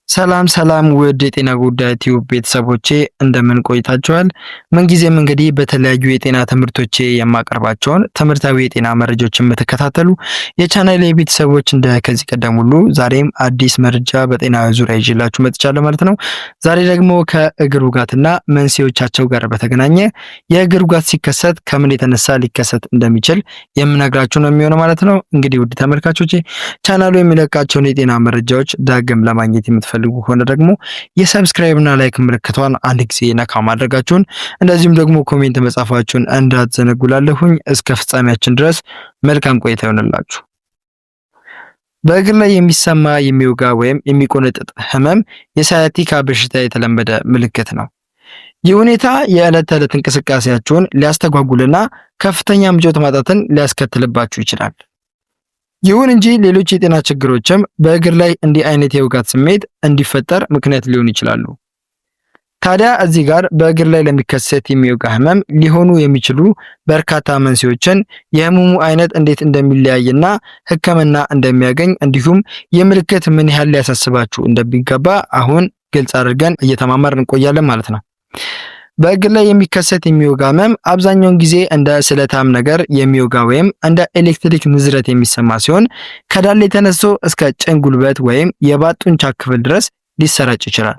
ሰላም ውድ የጤና ጉዳይ ቲዩብ ቤተሰቦቼ እንደምን ቆይታችኋል? ምንጊዜም እንግዲህ በተለያዩ የጤና ትምህርቶቼ የማቀርባቸውን ትምህርታዊ የጤና መረጃዎችን የምትከታተሉ የቻናሌ ቤተሰቦች እንደ ከዚህ ቀደም ሁሉ ዛሬም አዲስ መረጃ በጤና ዙሪያ ይዤላችሁ መጥቻለሁ ማለት ነው። ዛሬ ደግሞ ከእግር ውጋትና መንስኤዎቻቸው ጋር በተገናኘ የእግር ውጋት ሲከሰት ከምን የተነሳ ሊከሰት እንደሚችል የምነግራችሁ ነው የሚሆነው ማለት ነው። እንግዲህ ውድ ተመልካቾቼ ቻናሉ የሚለቃቸውን የጤና መረጃዎች ዳግም ለማግኘት የምትፈልጉ ሆነ ደግሞ የሰብስክራይብ እና ላይክ ምልክቷን አንድ ጊዜ ነካ ማድረጋችሁን እንደዚሁም ደግሞ ኮሜንት መጻፋችሁን እንዳትዘነጉላለሁኝ። እስከ ፍጻሜያችን ድረስ መልካም ቆይታ ይሆንላችሁ። በእግር ላይ የሚሰማ የሚወጋ ወይም የሚቆነጥጥ ህመም የሳያቲካ በሽታ የተለመደ ምልክት ነው። ይህ ሁኔታ የዕለት ተዕለት እንቅስቃሴያችሁን ሊያስተጓጉልና ከፍተኛ ምቾት ማጣትን ሊያስከትልባችሁ ይችላል። ይሁን እንጂ ሌሎች የጤና ችግሮችም በእግር ላይ እንዲህ አይነት የውጋት ስሜት እንዲፈጠር ምክንያት ሊሆኑ ይችላሉ። ታዲያ እዚህ ጋር በእግር ላይ ለሚከሰት የሚወጋ ህመም ሊሆኑ የሚችሉ በርካታ መንስኤዎችን፣ የህመሙ አይነት እንዴት እንደሚለያይና ህክምና እንደሚያገኝ እንዲሁም የምልክት ምን ያህል ሊያሳስባችሁ እንደሚገባ አሁን ግልጽ አድርገን እየተማማርን እንቆያለን ማለት ነው። በእግር ላይ የሚከሰት የሚወጋ ህመም አብዛኛውን ጊዜ እንደ ስለታም ነገር የሚወጋ ወይም እንደ ኤሌክትሪክ ንዝረት የሚሰማ ሲሆን ከዳሌ ተነስቶ እስከ ጭን ጉልበት ወይም የባት ጡንቻ ክፍል ድረስ ሊሰራጭ ይችላል።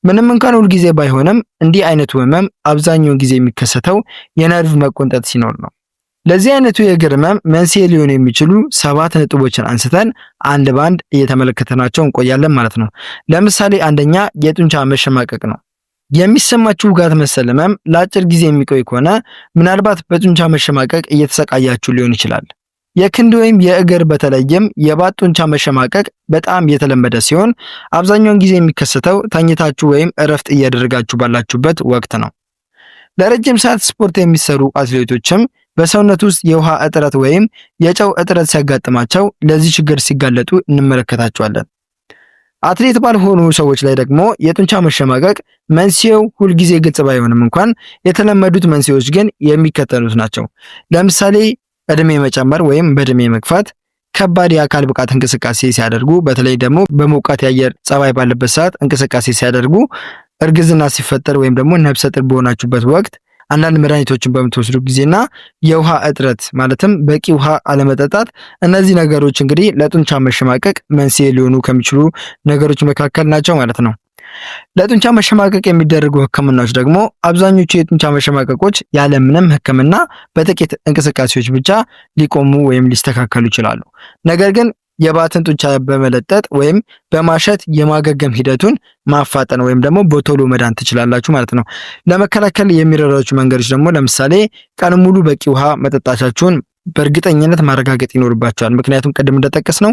ምንም እንኳን ሁል ጊዜ ባይሆንም እንዲህ አይነቱ ህመም አብዛኛውን ጊዜ የሚከሰተው የነርቭ መቆንጠጥ ሲኖር ነው። ለዚህ አይነቱ የእግር ህመም መንስኤ ሊሆኑ የሚችሉ 7 ነጥቦችን አንስተን አንድ ባንድ እየተመለከተናቸው እንቆያለን ማለት ነው። ለምሳሌ አንደኛ የጡንቻ መሸማቀቅ ነው። የሚሰማችሁ ውጋት መሰል ህመም ለአጭር ጊዜ የሚቆይ ከሆነ ምናልባት በጡንቻ መሸማቀቅ እየተሰቃያችሁ ሊሆን ይችላል። የክንድ ወይም የእግር በተለይም የባት ጡንቻ መሸማቀቅ በጣም የተለመደ ሲሆን አብዛኛውን ጊዜ የሚከሰተው ተኝታችሁ ወይም እረፍት እያደረጋችሁ ባላችሁበት ወቅት ነው። ለረጅም ሰዓት ስፖርት የሚሰሩ አትሌቶችም በሰውነት ውስጥ የውሃ እጥረት ወይም የጨው እጥረት ሲያጋጥማቸው ለዚህ ችግር ሲጋለጡ እንመለከታቸዋለን። አትሌት ባልሆኑ ሰዎች ላይ ደግሞ የጡንቻ መሸማቀቅ መንስኤው ሁልጊዜ ግልጽ ባይሆንም እንኳን የተለመዱት መንስኤዎች ግን የሚከተሉት ናቸው። ለምሳሌ እድሜ መጨመር ወይም በእድሜ መግፋት፣ ከባድ የአካል ብቃት እንቅስቃሴ ሲያደርጉ፣ በተለይ ደግሞ በሞቃት የአየር ጸባይ ባለበት ሰዓት እንቅስቃሴ ሲያደርጉ፣ እርግዝና ሲፈጠር ወይም ደግሞ ነፍሰ ጡር በሆናችሁበት ወቅት፣ አንዳንድ መድኃኒቶችን በምትወስዱ ጊዜና የውሃ እጥረት ማለትም በቂ ውሃ አለመጠጣት። እነዚህ ነገሮች እንግዲህ ለጡንቻ መሸማቀቅ መንስኤ ሊሆኑ ከሚችሉ ነገሮች መካከል ናቸው ማለት ነው። ለጡንቻ መሸማቀቅ የሚደረጉ ህክምናዎች ደግሞ አብዛኞቹ የጡንቻ መሸማቀቆች ያለምንም ህክምና በጥቂት እንቅስቃሴዎች ብቻ ሊቆሙ ወይም ሊስተካከሉ ይችላሉ። ነገር ግን የባትን ጡንቻ በመለጠጥ ወይም በማሸት የማገገም ሂደቱን ማፋጠን ወይም ደግሞ በቶሎ መዳን ትችላላችሁ ማለት ነው። ለመከላከል የሚረዷችሁ መንገዶች ደግሞ ለምሳሌ ቀን ሙሉ በቂ ውሃ መጠጣታችሁን በእርግጠኝነት ማረጋገጥ ይኖርባቸዋል። ምክንያቱም ቅድም እንደጠቀስነው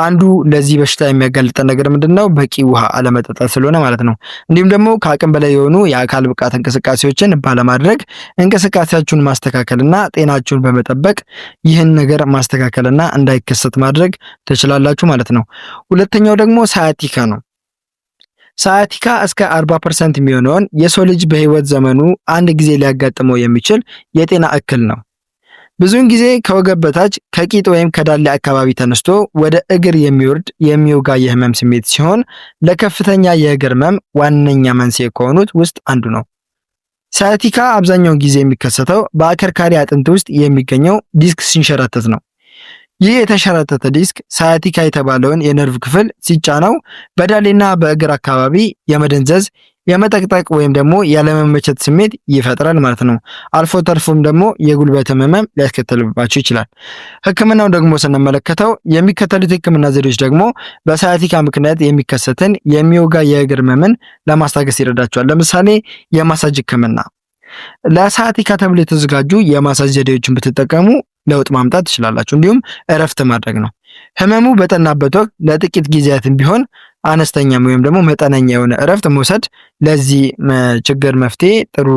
አንዱ ለዚህ በሽታ የሚያጋልጠን ነገር ምንድነው? በቂ ውሃ አለመጠጣት ስለሆነ ማለት ነው። እንዲሁም ደግሞ ከአቅም በላይ የሆኑ የአካል ብቃት እንቅስቃሴዎችን ባለማድረግ እንቅስቃሴያችሁን ማስተካከልና ጤናችሁን በመጠበቅ ይህን ነገር ማስተካከልና እንዳይከሰት ማድረግ ትችላላችሁ ማለት ነው። ሁለተኛው ደግሞ ሳያቲካ ነው። ሳያቲካ እስከ 40% የሚሆነውን የሰው ልጅ በህይወት ዘመኑ አንድ ጊዜ ሊያጋጥመው የሚችል የጤና እክል ነው። ብዙውን ጊዜ ከወገብ በታች ከቂጥ ወይም ከዳሌ አካባቢ ተነስቶ ወደ እግር የሚወርድ የሚወጋ የህመም ስሜት ሲሆን ለከፍተኛ የእግር ህመም ዋነኛ መንስኤ ከሆኑት ውስጥ አንዱ ነው። ሳያቲካ አብዛኛውን ጊዜ የሚከሰተው በአከርካሪ አጥንት ውስጥ የሚገኘው ዲስክ ሲንሸራተት ነው። ይህ የተሸራተተ ዲስክ ሳያቲካ የተባለውን የነርቭ ክፍል ሲጫነው በዳሌና በእግር አካባቢ የመደንዘዝ የመጠቅጠቅ ወይም ደግሞ ያለመመቸት ስሜት ይፈጥራል ማለት ነው። አልፎ ተርፎም ደግሞ የጉልበት ህመም ሊያስከትልባችሁ ይችላል። ህክምናው ደግሞ ስንመለከተው የሚከተሉት ህክምና ዘዴዎች ደግሞ በሳያቲካ ምክንያት የሚከሰትን የሚወጋ የእግር ህመምን ለማስታገስ ይረዳቸዋል። ለምሳሌ የማሳጅ ህክምና። ለሳያቲካ ተብሎ የተዘጋጁ የማሳጅ ዘዴዎችን ብትጠቀሙ ለውጥ ማምጣት ትችላላችሁ። እንዲሁም እረፍት ማድረግ ነው። ህመሙ በጠናበት ወቅት ለጥቂት ጊዜያትም ቢሆን አነስተኛም ወይም ደግሞ መጠነኛ የሆነ እረፍት መውሰድ ለዚህ ችግር መፍትሄ ጥሩ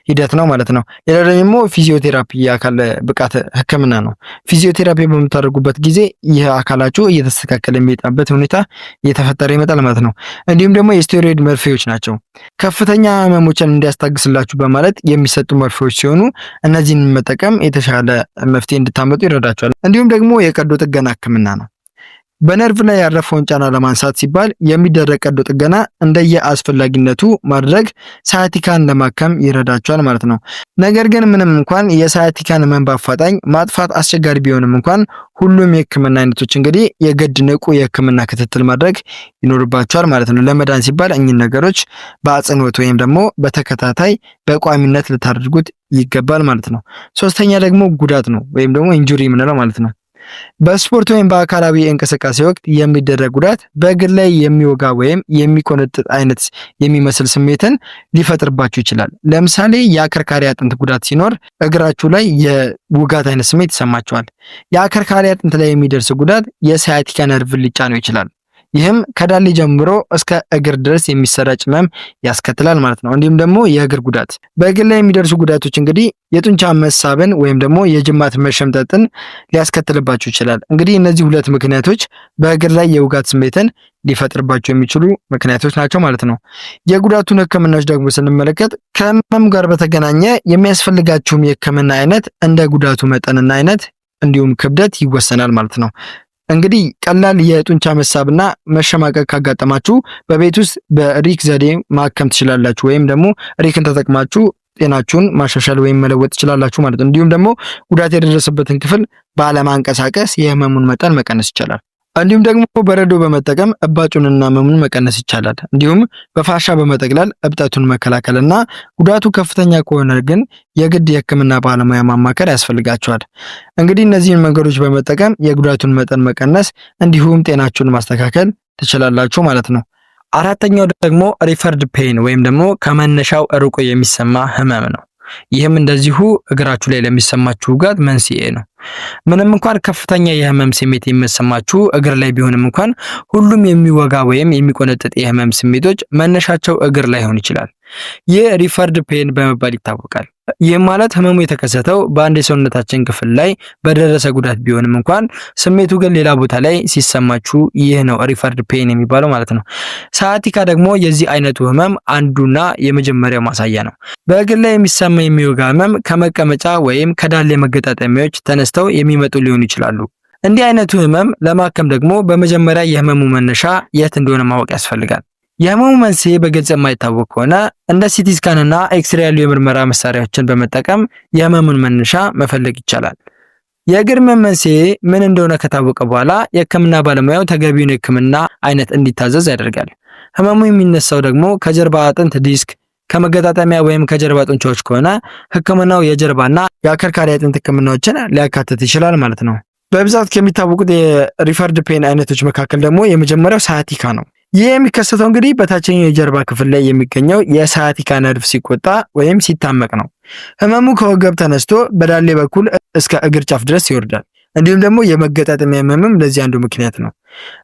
ሂደት ነው ማለት ነው። ሌላው ደግሞ ፊዚዮቴራፒ የአካል ብቃት ህክምና ነው። ፊዚዮቴራፒ በምታደርጉበት ጊዜ ይህ አካላችሁ እየተስተካከለ የሚመጣበት ሁኔታ እየተፈጠረ ይመጣል ማለት ነው። እንዲሁም ደግሞ የስቴሮይድ መርፌዎች ናቸው። ከፍተኛ ህመሞችን እንዲያስታግስላችሁ በማለት የሚሰጡ መርፌዎች ሲሆኑ እነዚህን መጠቀም የተሻለ መፍትሄ እንድታመጡ ይረዳችኋል። እንዲሁም ደግሞ የቀዶ ጥገና ህክምና ነው። በነርቭ ላይ ያረፈውን ጫና ለማንሳት ሲባል የሚደረግ ቀዶ ጥገና እንደየ አስፈላጊነቱ ማድረግ ሳያቲካን ለማከም ይረዳቸዋል ማለት ነው። ነገር ግን ምንም እንኳን የሳያቲካን ህመም በአፋጣኝ ማጥፋት አስቸጋሪ ቢሆንም እንኳን ሁሉም የህክምና አይነቶች እንግዲህ የግድ ንቁ የህክምና ክትትል ማድረግ ይኖርባቸዋል ማለት ነው። ለመዳን ሲባል እኚህ ነገሮች በአጽንኦት ወይም ደግሞ በተከታታይ በቋሚነት ልታደርጉት ይገባል ማለት ነው። ሶስተኛ ደግሞ ጉዳት ነው ወይም ደግሞ ኢንጁሪ የምንለው ማለት ነው። በስፖርት ወይም በአካላዊ እንቅስቃሴ ወቅት የሚደረግ ጉዳት በእግር ላይ የሚወጋ ወይም የሚቆነጥጥ አይነት የሚመስል ስሜትን ሊፈጥርባችሁ ይችላል። ለምሳሌ የአከርካሪ አጥንት ጉዳት ሲኖር እግራችሁ ላይ የውጋት አይነት ስሜት ይሰማችኋል። የአከርካሪ አጥንት ላይ የሚደርስ ጉዳት የሳያቲካ ነርቭን ሊጫነው ይችላል። ይህም ከዳሌ ጀምሮ እስከ እግር ድረስ የሚሰራጭ ህመም ያስከትላል ማለት ነው። እንዲሁም ደግሞ የእግር ጉዳት፣ በእግር ላይ የሚደርሱ ጉዳቶች እንግዲህ የጡንቻ መሳብን ወይም ደግሞ የጅማት መሸምጠጥን ሊያስከትልባችሁ ይችላል። እንግዲህ እነዚህ ሁለት ምክንያቶች በእግር ላይ የውጋት ስሜትን ሊፈጥርባቸው የሚችሉ ምክንያቶች ናቸው ማለት ነው። የጉዳቱን ህክምናዎች ደግሞ ስንመለከት ከህመም ጋር በተገናኘ የሚያስፈልጋችሁም የህክምና አይነት እንደ ጉዳቱ መጠንና አይነት እንዲሁም ክብደት ይወሰናል ማለት ነው። እንግዲህ ቀላል የጡንቻ መሳብና መሸማቀቅ ካጋጠማችሁ በቤት ውስጥ በሪክ ዘዴ ማከም ትችላላችሁ፣ ወይም ደግሞ ሪክን ተጠቅማችሁ ጤናችሁን ማሻሻል ወይም መለወጥ ትችላላችሁ ማለት ነው። እንዲሁም ደግሞ ጉዳት የደረሰበትን ክፍል ባለማንቀሳቀስ የህመሙን መጠን መቀነስ ይቻላል። እንዲሁም ደግሞ በረዶ በመጠቀም እባጩንና ህመሙን መቀነስ ይቻላል። እንዲሁም በፋሻ በመጠቅለል እብጠቱን መከላከልና ጉዳቱ ከፍተኛ ከሆነ ግን የግድ የህክምና ባለሙያ ማማከር ያስፈልጋቸዋል። እንግዲህ እነዚህን መንገዶች በመጠቀም የጉዳቱን መጠን መቀነስ እንዲሁም ጤናችሁን ማስተካከል ትችላላችሁ ማለት ነው። አራተኛው ደግሞ ሪፈርድ ፔን ወይም ደግሞ ከመነሻው ርቆ የሚሰማ ህመም ነው። ይህም እንደዚሁ እግራችሁ ላይ ለሚሰማችሁ ውጋት መንስኤ ነው። ምንም እንኳን ከፍተኛ የህመም ስሜት የሚሰማችሁ እግር ላይ ቢሆንም እንኳን ሁሉም የሚወጋ ወይም የሚቆነጥጥ የህመም ስሜቶች መነሻቸው እግር ላይ ሆን ይችላል። ይህ ሪፈርድ ፔን በመባል ይታወቃል። ይህም ማለት ህመሙ የተከሰተው በአንድ የሰውነታችን ክፍል ላይ በደረሰ ጉዳት ቢሆንም እንኳን ስሜቱ ግን ሌላ ቦታ ላይ ሲሰማችሁ ይህ ነው ሪፈርድ ፔን የሚባለው ማለት ነው። ሳያቲካ ደግሞ የዚህ አይነቱ ህመም አንዱና የመጀመሪያው ማሳያ ነው። በእግር ላይ የሚሰማ የሚወጋ ህመም ከመቀመጫ ወይም ከዳሌ መገጣጠሚያዎች ተነስተው የሚመጡ ሊሆኑ ይችላሉ። እንዲህ አይነቱ ህመም ለማከም ደግሞ በመጀመሪያ የህመሙ መነሻ የት እንደሆነ ማወቅ ያስፈልጋል። የህመሙ መንስኤ በግልጽ የማይታወቅ ከሆነ እንደ ሲቲ ስካን እና ኤክስሬ ያሉ የምርመራ መሳሪያዎችን በመጠቀም የህመሙን መነሻ መፈለግ ይቻላል። የእግር ህመም መንስኤ ምን እንደሆነ ከታወቀ በኋላ የህክምና ባለሙያው ተገቢውን የህክምና አይነት እንዲታዘዝ ያደርጋል። ህመሙ የሚነሳው ደግሞ ከጀርባ አጥንት ዲስክ፣ ከመገጣጠሚያ ወይም ከጀርባ ጡንቻዎች ከሆነ ህክምናው የጀርባና የአከርካሪ አጥንት ህክምናዎችን ሊያካትት ይችላል ማለት ነው። በብዛት ከሚታወቁት የሪፈርድ ፔን አይነቶች መካከል ደግሞ የመጀመሪያው ሳያቲካ ነው። ይህ የሚከሰተው እንግዲህ በታችኛው የጀርባ ክፍል ላይ የሚገኘው የሳያቲካ ነርቭ ሲቆጣ ወይም ሲታመቅ ነው። ህመሙ ከወገብ ተነስቶ በዳሌ በኩል እስከ እግር ጫፍ ድረስ ይወርዳል። እንዲሁም ደግሞ የመገጣጠሚያ ህመምም ለዚህ አንዱ ምክንያት ነው።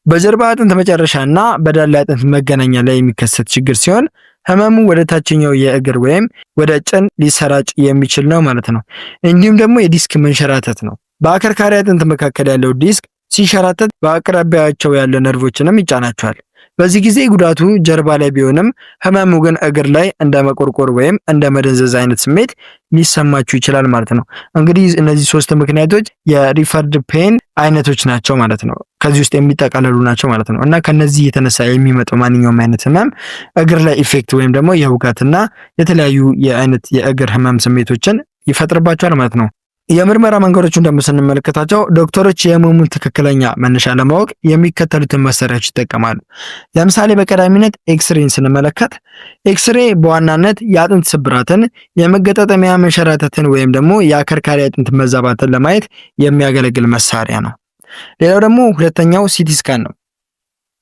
በጀርባ አጥንት መጨረሻና በዳሌ አጥንት መገናኛ ላይ የሚከሰት ችግር ሲሆን ህመሙ ወደ ታችኛው የእግር ወይም ወደ ጭን ሊሰራጭ የሚችል ነው ማለት ነው። እንዲሁም ደግሞ የዲስክ መንሸራተት ነው። በአከርካሪ አጥንት መካከል ያለው ዲስክ ሲንሸራተት በአቅራቢያቸው ያለ ነርቮችንም ይጫናቸዋል። በዚህ ጊዜ ጉዳቱ ጀርባ ላይ ቢሆንም ህመሙ ግን እግር ላይ እንደ መቆርቆር ወይም እንደ መደንዘዝ አይነት ስሜት ሊሰማችሁ ይችላል ማለት ነው። እንግዲህ እነዚህ ሶስት ምክንያቶች የሪፈርድ ፔን አይነቶች ናቸው ማለት ነው። ከዚህ ውስጥ የሚጠቃለሉ ናቸው ማለት ነው። እና ከነዚህ የተነሳ የሚመጣው ማንኛውም አይነት ህመም እግር ላይ ኢፌክት ወይም ደግሞ የውጋትና የተለያዩ የአይነት የእግር ህመም ስሜቶችን ይፈጥርባቸዋል ማለት ነው። የምርመራ መንገዶችን ደግሞ ስንመለከታቸው ዶክተሮች የህመሙን ትክክለኛ መነሻ ለማወቅ የሚከተሉትን መሳሪያዎች ይጠቀማሉ። ለምሳሌ በቀዳሚነት ኤክስሬን ስንመለከት ኤክስሬ በዋናነት የአጥንት ስብራትን፣ የመገጣጠሚያ መንሸራተትን ወይም ደግሞ የአከርካሪ አጥንት መዛባትን ለማየት የሚያገለግል መሳሪያ ነው። ሌላው ደግሞ ሁለተኛው ሲቲ ስካን ነው።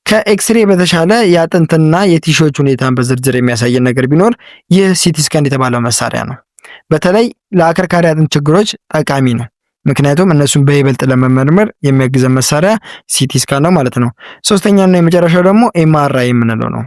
ከኤክስሬ በተሻለ የአጥንትና የቲሾች ሁኔታን በዝርዝር የሚያሳየን ነገር ቢኖር ይህ ሲቲ ስካን የተባለው መሳሪያ ነው። በተለይ ለአከርካሪ አጥንት ችግሮች ጠቃሚ ነው። ምክንያቱም እነሱን በይበልጥ ለመመርመር የሚያግዘን መሳሪያ ሲቲ ስካን ነው ማለት ነው። ሶስተኛና የመጨረሻው ደግሞ ኤምአርአይ የምንለው ነው።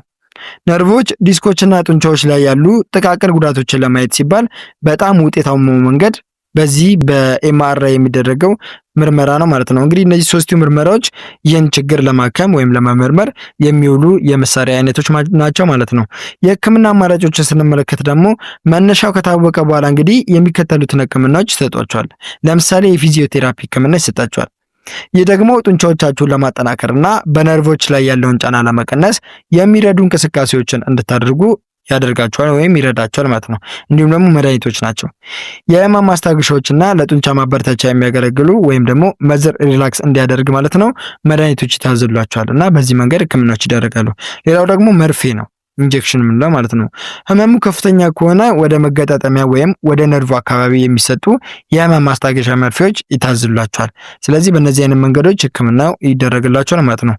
ነርቮች፣ ዲስኮችና ጡንቻዎች ላይ ያሉ ጥቃቅን ጉዳቶችን ለማየት ሲባል በጣም ውጤታማው መንገድ በዚህ በኤምአርአይ የሚደረገው ምርመራ ነው ማለት ነው። እንግዲህ እነዚህ ሶስቱ ምርመራዎች ይህን ችግር ለማከም ወይም ለመመርመር የሚውሉ የመሳሪያ አይነቶች ናቸው ማለት ነው። የህክምና አማራጮችን ስንመለከት ደግሞ መነሻው ከታወቀ በኋላ እንግዲህ የሚከተሉትን ህክምናዎች ይሰጧቸዋል። ለምሳሌ የፊዚዮቴራፒ ህክምና ይሰጣቸዋል። ይህ ደግሞ ጡንቻዎቻችሁን ለማጠናከርና በነርቮች ላይ ያለውን ጫና ለመቀነስ የሚረዱ እንቅስቃሴዎችን እንድታደርጉ ያደርጋቸዋል ወይም ይረዳቸዋል ማለት ነው። እንዲሁም ደግሞ መድኃኒቶች ናቸው። የህመም ማስታገሻዎችና ለጡንቻ ማበረታቻ የሚያገለግሉ ወይም ደግሞ መዝር ሪላክስ እንዲያደርግ ማለት ነው መድኃኒቶች ይታዘዟቸዋል እና በዚህ መንገድ ህክምናዎች ይደረጋሉ። ሌላው ደግሞ መርፌ ነው። ኢንጀክሽን ምንለው ማለት ነው። ህመሙ ከፍተኛ ከሆነ ወደ መገጣጠሚያ ወይም ወደ ነርቭ አካባቢ የሚሰጡ የህመም ማስታገሻ መርፌዎች ይታዘዙላቸዋል። ስለዚህ በእነዚህ አይነት መንገዶች ህክምናው ይደረግላቸዋል ማለት ነው።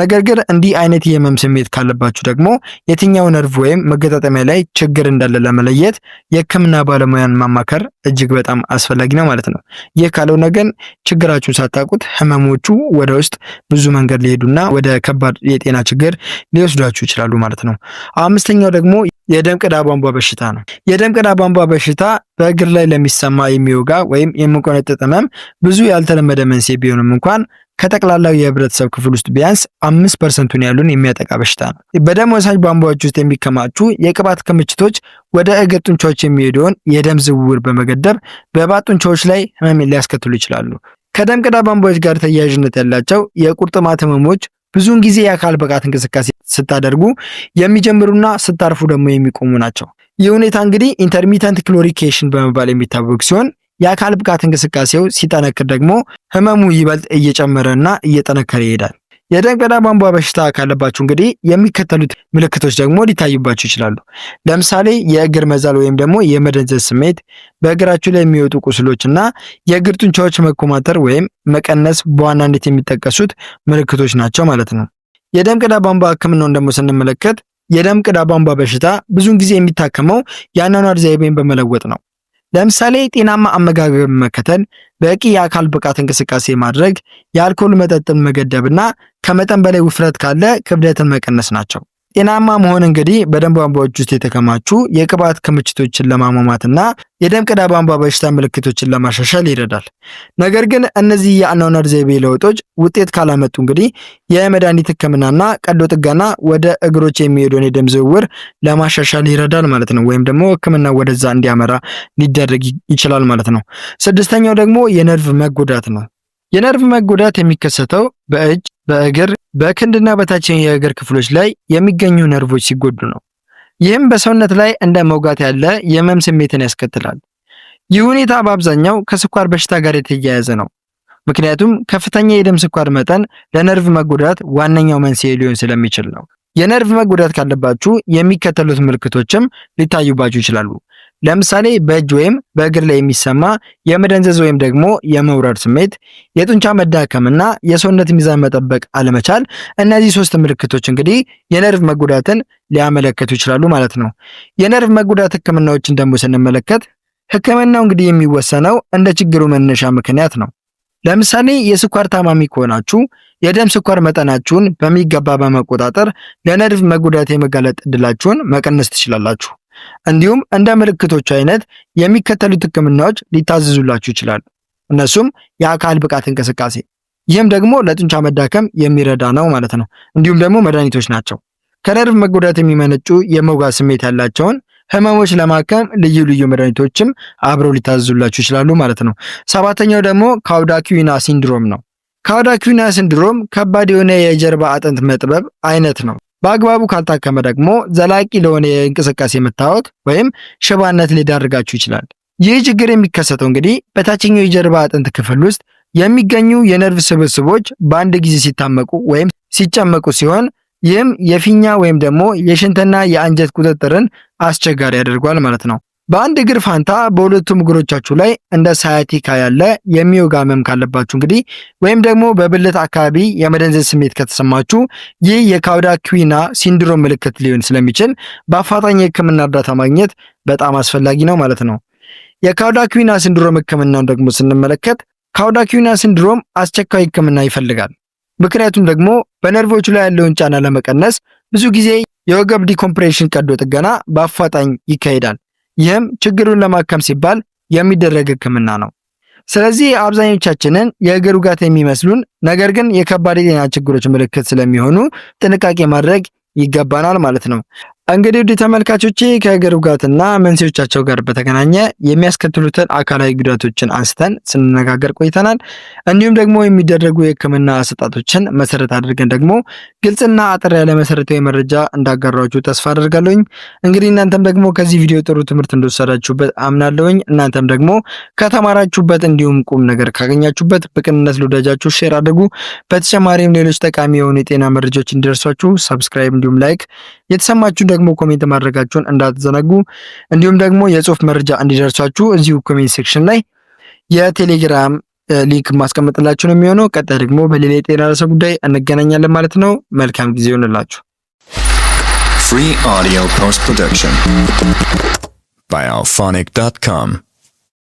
ነገር ግን እንዲህ አይነት የህመም ስሜት ካለባችሁ ደግሞ የትኛው ነርቭ ወይም መገጣጠሚያ ላይ ችግር እንዳለ ለመለየት የህክምና ባለሙያን ማማከር እጅግ በጣም አስፈላጊ ነው ማለት ነው። ይህ ካልሆነ ግን ችግራችሁን ሳታውቁት ህመሞቹ ወደ ውስጥ ብዙ መንገድ ሊሄዱና ወደ ከባድ የጤና ችግር ሊወስዷችሁ ይችላሉ ማለት ነው። አምስተኛው ደግሞ የደም ቅዳ ቧንቧ በሽታ ነው። የደም ቅዳ ቧንቧ በሽታ በእግር ላይ ለሚሰማ የሚወጋ ወይም የሚቆነጥጥ ህመም ብዙ ያልተለመደ መንስኤ ቢሆንም እንኳን ከጠቅላላው የህብረተሰብ ክፍል ውስጥ ቢያንስ 5% ያሉን የሚያጠቃ በሽታ ነው። በደም ወሳጅ ቧንቧዎች ውስጥ የሚከማቹ የቅባት ክምችቶች ወደ እግር ጡንቻዎች የሚሄደውን የደም ዝውውር በመገደብ በባት ጡንቻዎች ላይ ህመም ሊያስከትሉ ይችላሉ። ከደም ቅዳ ቧንቧዎች ጋር ተያያዥነት ያላቸው የቁርጥማት ህመሞች ብዙውን ጊዜ የአካል ብቃት እንቅስቃሴ ስታደርጉ የሚጀምሩና ስታርፉ ደግሞ የሚቆሙ ናቸው። ይህ ሁኔታ እንግዲህ ኢንተርሚተንት ክሎሪኬሽን በመባል የሚታወቅ ሲሆን የአካል ብቃት እንቅስቃሴው ሲጠነክር ደግሞ ህመሙ ይበልጥ እየጨመረና እየጠነከረ ይሄዳል። የደም ቅዳ ቧንቧ በሽታ ካለባችሁ እንግዲህ የሚከተሉት ምልክቶች ደግሞ ሊታዩባችሁ ይችላሉ። ለምሳሌ የእግር መዛል ወይም ደግሞ የመደንዘዝ ስሜት፣ በእግራችሁ ላይ የሚወጡ ቁስሎችና የእግር ጡንቻዎች መኮማተር ወይም መቀነስ በዋናነት የሚጠቀሱት ምልክቶች ናቸው ማለት ነው። የደም ቅዳ ቧንቧ ህክምናውን ደግሞ ስንመለከት የደም ቅዳ ቧንቧ በሽታ ብዙውን ጊዜ የሚታከመው የአኗኗር ዘይቤን በመለወጥ ነው። ለምሳሌ ጤናማ አመጋገብ መከተል፣ በቂ የአካል ብቃት እንቅስቃሴ ማድረግ፣ የአልኮል መጠጥን መገደብና ከመጠን በላይ ውፍረት ካለ ክብደትን መቀነስ ናቸው። ጤናማ መሆን እንግዲህ በደም ቧንቧዎች ውስጥ የተከማቹ የቅባት ክምችቶችን ለማሟሟትና የደም ቅዳ ቧንቧ በሽታ ምልክቶችን ለማሻሻል ይረዳል። ነገር ግን እነዚህ የአኗኗር ዘይቤ ለውጦች ውጤት ካላመጡ እንግዲህ የመድኃኒት ህክምናና ቀዶ ጥገና ወደ እግሮች የሚሄደውን የደም ዝውውር ለማሻሻል ይረዳል ማለት ነው። ወይም ደግሞ ህክምና ወደዛ እንዲያመራ ሊደረግ ይችላል ማለት ነው። ስድስተኛው ደግሞ የነርቭ መጎዳት ነው። የነርቭ መጎዳት የሚከሰተው በእጅ፣ በእግር፣ በክንድና በታችኛው የእግር ክፍሎች ላይ የሚገኙ ነርቮች ሲጎዱ ነው። ይህም በሰውነት ላይ እንደ መውጋት ያለ የህመም ስሜትን ያስከትላል። ይህ ሁኔታ በአብዛኛው ከስኳር በሽታ ጋር የተያያዘ ነው። ምክንያቱም ከፍተኛ የደም ስኳር መጠን ለነርቭ መጎዳት ዋነኛው መንስኤ ሊሆን ስለሚችል ነው። የነርቭ መጎዳት ካለባችሁ የሚከተሉት ምልክቶችም ሊታዩባችሁ ይችላሉ። ለምሳሌ በእጅ ወይም በእግር ላይ የሚሰማ የመደንዘዝ ወይም ደግሞ የመውረር ስሜት፣ የጡንቻ መዳከምና የሰውነት ሚዛን መጠበቅ አለመቻል። እነዚህ ሶስት ምልክቶች እንግዲህ የነርቭ መጎዳትን ሊያመለክቱ ይችላሉ ማለት ነው። የነርቭ መጎዳት ህክምናዎችን ደግሞ ስንመለከት ህክምናው እንግዲህ የሚወሰነው እንደ ችግሩ መነሻ ምክንያት ነው። ለምሳሌ የስኳር ታማሚ ከሆናችሁ የደም ስኳር መጠናችሁን በሚገባ በመቆጣጠር ለነርቭ መጎዳት የመጋለጥ እድላችሁን መቀነስ ትችላላችሁ። እንዲሁም እንደ ምልክቶቹ አይነት የሚከተሉት ህክምናዎች ሊታዘዙላችሁ ይችላሉ። እነሱም የአካል ብቃት እንቅስቃሴ፣ ይህም ደግሞ ለጡንቻ መዳከም የሚረዳ ነው ማለት ነው። እንዲሁም ደግሞ መድኃኒቶች ናቸው። ከነርቭ መጎዳት የሚመነጩ የመውጋት ስሜት ያላቸውን ህመሞች ለማከም ልዩ ልዩ መድኃኒቶችም አብረው ሊታዘዙላችሁ ይችላሉ ማለት ነው። ሰባተኛው ደግሞ ካውዳኪዩና ሲንድሮም ነው። ካውዳኪዩና ሲንድሮም ከባድ የሆነ የጀርባ አጥንት መጥበብ አይነት ነው። በአግባቡ ካልታከመ ደግሞ ዘላቂ ለሆነ የእንቅስቃሴ መታወክ ወይም ሽባነት ሊዳርጋችሁ ይችላል። ይህ ችግር የሚከሰተው እንግዲህ በታችኛው የጀርባ አጥንት ክፍል ውስጥ የሚገኙ የነርቭ ስብስቦች በአንድ ጊዜ ሲታመቁ ወይም ሲጨመቁ ሲሆን ይህም የፊኛ ወይም ደግሞ የሽንትና የአንጀት ቁጥጥርን አስቸጋሪ ያደርጓል ማለት ነው። በአንድ እግር ፋንታ በሁለቱም እግሮቻችሁ ላይ እንደ ሳያቲካ ያለ የሚወጋ ህመም ካለባችሁ እንግዲህ ወይም ደግሞ በብልት አካባቢ የመደንዘዝ ስሜት ከተሰማችሁ ይህ የካውዳኪዩና ሲንድሮም ምልክት ሊሆን ስለሚችል በአፋጣኝ የህክምና እርዳታ ማግኘት በጣም አስፈላጊ ነው ማለት ነው። የካውዳኪዩና ሲንድሮም ህክምናውን ደግሞ ስንመለከት ካውዳኪዩና ሲንድሮም አስቸኳይ ህክምና ይፈልጋል። ምክንያቱም ደግሞ በነርቮቹ ላይ ያለውን ጫና ለመቀነስ ብዙ ጊዜ የወገብ ዲኮምፕሬሽን ቀዶ ጥገና በአፋጣኝ ይካሄዳል። ይህም ችግሩን ለማከም ሲባል የሚደረግ ህክምና ነው። ስለዚህ አብዛኞቻችንን የእግር ውጋት የሚመስሉን ነገር ግን የከባድ የጤና ችግሮች ምልክት ስለሚሆኑ ጥንቃቄ ማድረግ ይገባናል ማለት ነው። እንግዲህ ውድ ተመልካቾቼ ከእግር ውጋትና መንስኤዎቻቸው ጋር በተገናኘ የሚያስከትሉትን አካላዊ ጉዳቶችን አንስተን ስንነጋገር ቆይተናል። እንዲሁም ደግሞ የሚደረጉ የሕክምና አሰጣጦችን መሰረት አድርገን ደግሞ ግልጽና አጠር ያለ መሰረታዊ መረጃ እንዳጋራችሁ ተስፋ አደርጋለሁኝ። እንግዲህ እናንተም ደግሞ ከዚህ ቪዲዮ ጥሩ ትምህርት እንደወሰዳችሁበት አምናለሁኝ። እናንተም ደግሞ ከተማራችሁበት እንዲሁም ቁም ነገር ካገኛችሁበት በቅንነት ለወዳጃችሁ ሼር አድርጉ። በተጨማሪም ሌሎች ጠቃሚ የሆኑ የጤና መረጃዎች እንዲደርሷችሁ ሰብስክራይብ እንዲሁም ላይክ የተሰማችሁ ደግሞ ኮሜንት ማድረጋችሁን እንዳትዘነጉ። እንዲሁም ደግሞ የጽሁፍ መረጃ እንዲደርሳችሁ እዚሁ ኮሜንት ሴክሽን ላይ የቴሌግራም ሊንክ ማስቀመጥላችሁ ነው የሚሆነው። ቀጣይ ደግሞ በሌላ የጤና ርዕሰ ጉዳይ እንገናኛለን ማለት ነው። መልካም ጊዜ ይሁንላችሁ። Free audio post production by alphonic.com